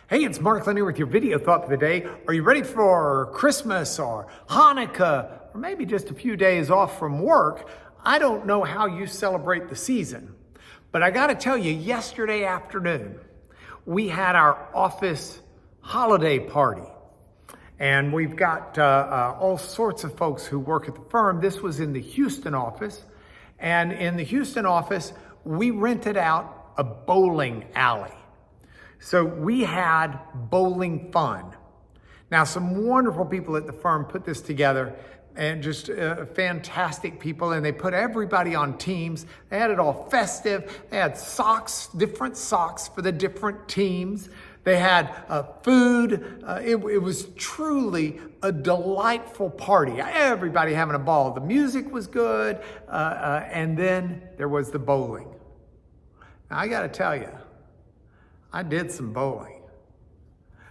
Hey, it's Mark Lanier with your video thought for the day. Are you ready for Christmas or Hanukkah or maybe just a few days off from work? I don't know how you celebrate the season, but I got to tell you, yesterday afternoon, we had our office holiday party. And we've got all sorts of folks who work at the firm. This was in the Houston office. And in the Houston office, we rented out a bowling alley. So we had bowling fun. Now, some wonderful people at the firm put this together, and just fantastic people, and they put everybody on teams. They had it all festive. They had socks, different socks for the different teams. They had food. It was truly a delightful party. Everybody having a ball. The music was good, and then there was the bowling. Now, I got to tell you, I did some bowling.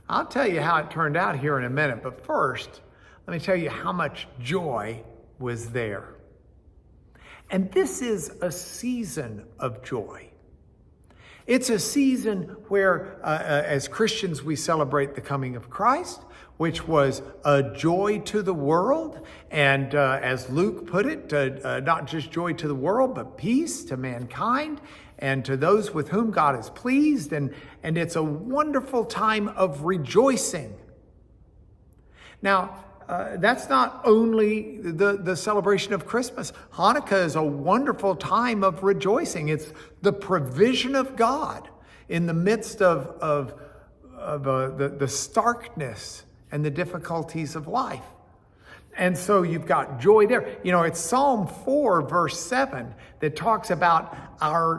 I'll tell you how it turned out here in a minute, but first, let me tell you how much joy was there. And this is a season of joy. It's a season where, as Christians, we celebrate the coming of Christ, which was a joy to the world. And as Luke put it, not just joy to the world, but peace to mankind and to those with whom God is pleased. And it's a wonderful time of rejoicing. Now, that's not only the celebration of Christmas. Hanukkah is a wonderful time of rejoicing. It's the provision of God in the midst of the starkness and the difficulties of life. And so you've got joy there. You know, it's Psalm 4, verse 7 that talks about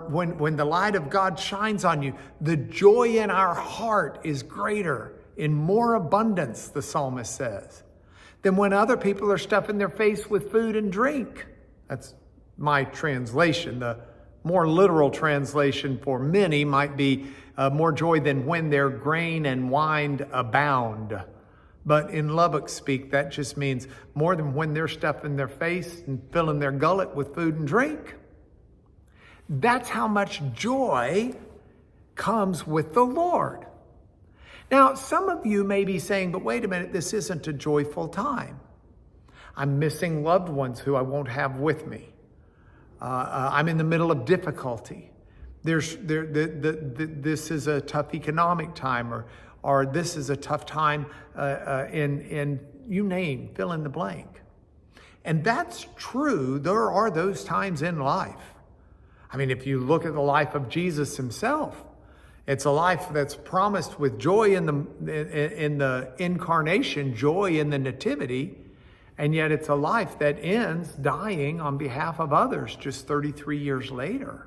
when the light of God shines on you, the joy in our heart is greater, in more abundance, the psalmist says, than when other people are stuffing their face with food and drink. That's my translation. The more literal translation for many might be more joy than when their grain and wine abound. But in Lubbock speak, that just means more than when they're stuffing their face and filling their gullet with food and drink. That's how much joy comes with the Lord. Now, some of you may be saying, but wait a minute, this isn't a joyful time. I'm missing loved ones who I won't have with me. I'm in the middle of difficulty. This is a tough economic time, or this is a tough time in you name, fill in the blank. And that's true. There are those times in life. I mean, if you look at the life of Jesus himself, it's a life that's promised with joy in the incarnation, joy in the nativity, and yet it's a life that ends dying on behalf of others just 33 years later.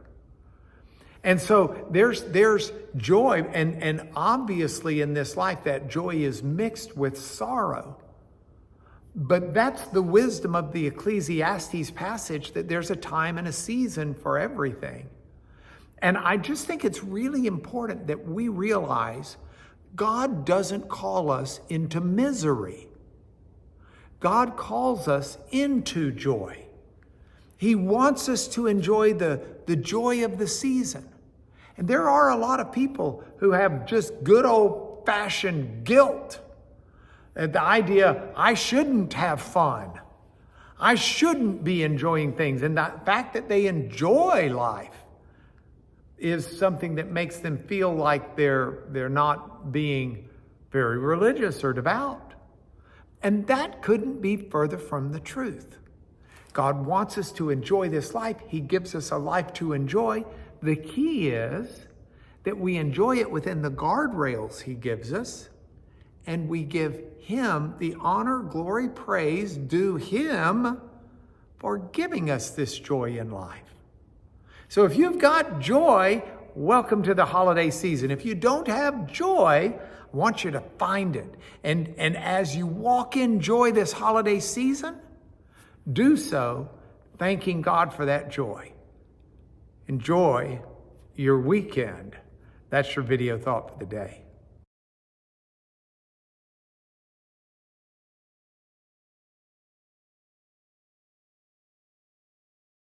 And so there's joy, and obviously in this life that joy is mixed with sorrow. But that's the wisdom of the Ecclesiastes passage, that there's a time and a season for everything. And I just think it's really important that we realize God doesn't call us into misery. God calls us into joy. He wants us to enjoy the joy of the season. And there are a lot of people who have just good old-fashioned guilt. The idea, I shouldn't have fun. I shouldn't be enjoying things. And the fact that they enjoy life is something that makes them feel like they're not being very religious or devout. And that couldn't be further from the truth. God wants us to enjoy this life. He gives us a life to enjoy. The key is that we enjoy it within the guardrails he gives us, and we give him the honor, glory, praise due him for giving us this joy in life. So if you've got joy, welcome to the holiday season. If you don't have joy, I want you to find it. And as you walk in joy this holiday season, do so thanking God for that joy. Enjoy your weekend. That's your video thought for the day.